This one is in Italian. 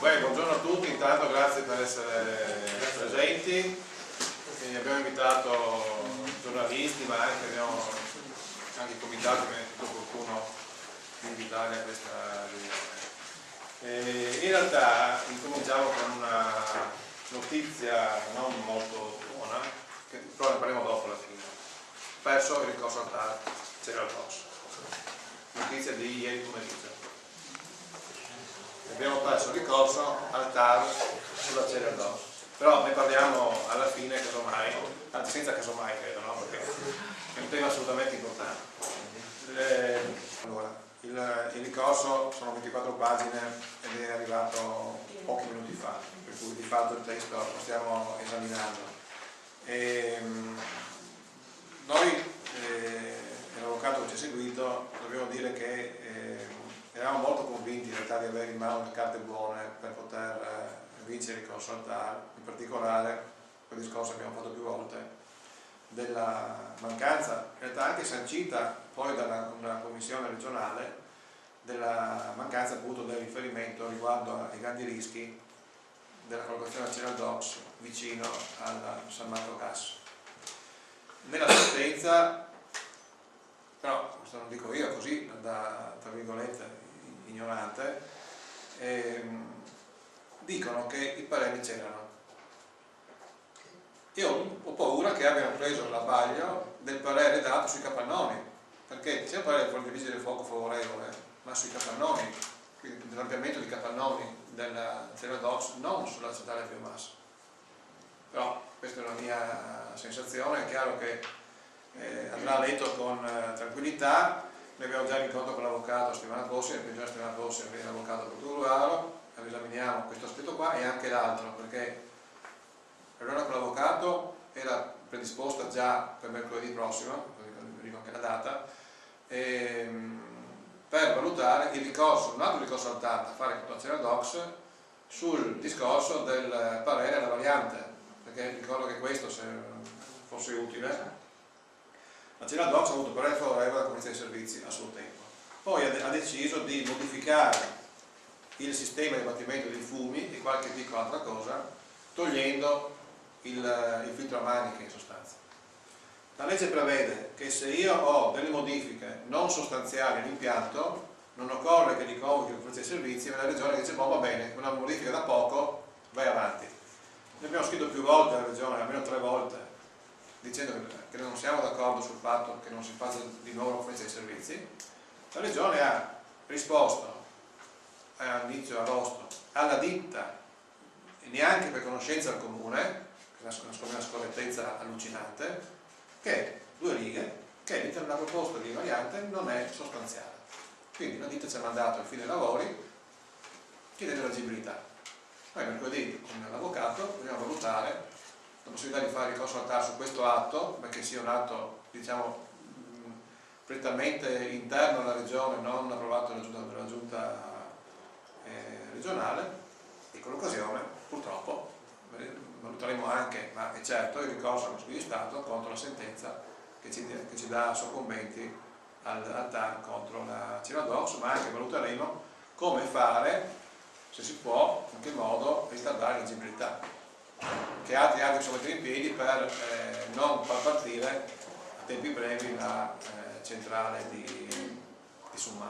Buongiorno a tutti, intanto grazie per essere presenti. Abbiamo invitato giornalisti, ma anche abbiamo anche i comitati, mi è tutto opportuno di invitare a questa riunione. In realtà incominciamo con una notizia non molto buona, che però ne parliamo dopo alla fine. Perso il ricorso al TAR, c'era il rosso. Notizia di ieri pomeriggio. Abbiamo perso il ricorso al TAR sulla Cereal DOCS, però ne parliamo alla fine, casomai, anzi senza casomai credo, no? Perché è un tema assolutamente importante. Allora, il ricorso sono 24 pagine ed è arrivato pochi minuti fa, per cui di fatto il testo lo stiamo esaminando. Noi, l'avvocato che ci ha seguito, dobbiamo dire che eravamo molto convinti in realtà di avere in mano le carte buone per poter vincere il ricorso al TAR, in particolare quel discorso che abbiamo fatto più volte della mancanza, in realtà anche sancita poi da una commissione regionale, della mancanza appunto del riferimento riguardo ai grandi rischi della collocazione del Cereal DOCS vicino al San Marco Gas. Nella sentenza, però questo non dico io, così da tra virgolette ignorante, dicono che i pareri c'erano. Io ho paura che abbiano preso l'abbaglio del parere dato sui capannoni, perché c'è un parere del vigile del fuoco favorevole, ma sui capannoni, quindi l'ampliamento di capannoni della Cereal DOCS, non sulla centrale biomassa. Però questa è la mia sensazione, è chiaro che andrà letto con tranquillità. Noi abbiamo già incontro con l'avvocato settimana prossima, il prigione settimana prossima viene l'avvocato Portugalo, esaminiamo questo aspetto qua e anche l'altro, perché la riunione con l'avvocato era predisposta già per mercoledì prossimo, arriva anche la data, per valutare il ricorso, un altro ricorso al TAR da fare contro la Cereal DOCS sul discorso del parere alla variante, perché ricordo che questo, se fosse utile, la Cereal DOCS ha avuto parere favorevole alla Commissione dei Servizi a suo tempo. Poi ha deciso di modificare il sistema di abbattimento dei fumi e qualche piccola altra cosa, togliendo il filtro a maniche in sostanza. La legge prevede che se io ho delle modifiche non sostanziali all'impianto, non occorre che li convochi la Commissione dei Servizi, ma la Regione dice: boh, va bene, una modifica da poco, vai avanti. Noi abbiamo scritto più volte alla Regione, almeno 3 volte, dicendo che non siamo d'accordo sul fatto che non si faccia di nuovo la Conferenza dei Servizi. La Regione ha risposto all'inizio agosto alla ditta, neanche per conoscenza del comune, che è una scorrettezza allucinante, che 2 righe, che la proposta di variante non è sostanziale. Quindi la ditta ci ha mandato a fine lavori chiedendo l'agibilità. Noi mercoledì con l'avvocato dobbiamo valutare la possibilità di fare ricorso al TAR su questo atto, perché sia un atto, diciamo, prettamente interno alla regione, non approvato dalla giunta regionale, e con l'occasione purtroppo valuteremo anche, ma è certo, il ricorso al Consiglio di Stato contro la sentenza che ci dà soccombenti al TAR contro la Cereal DOCS, ma anche valuteremo come fare, se si può, in che modo ritardare l'agibilità, che altri sono mettere in piedi per non far partire a tempi brevi la centrale di Summa.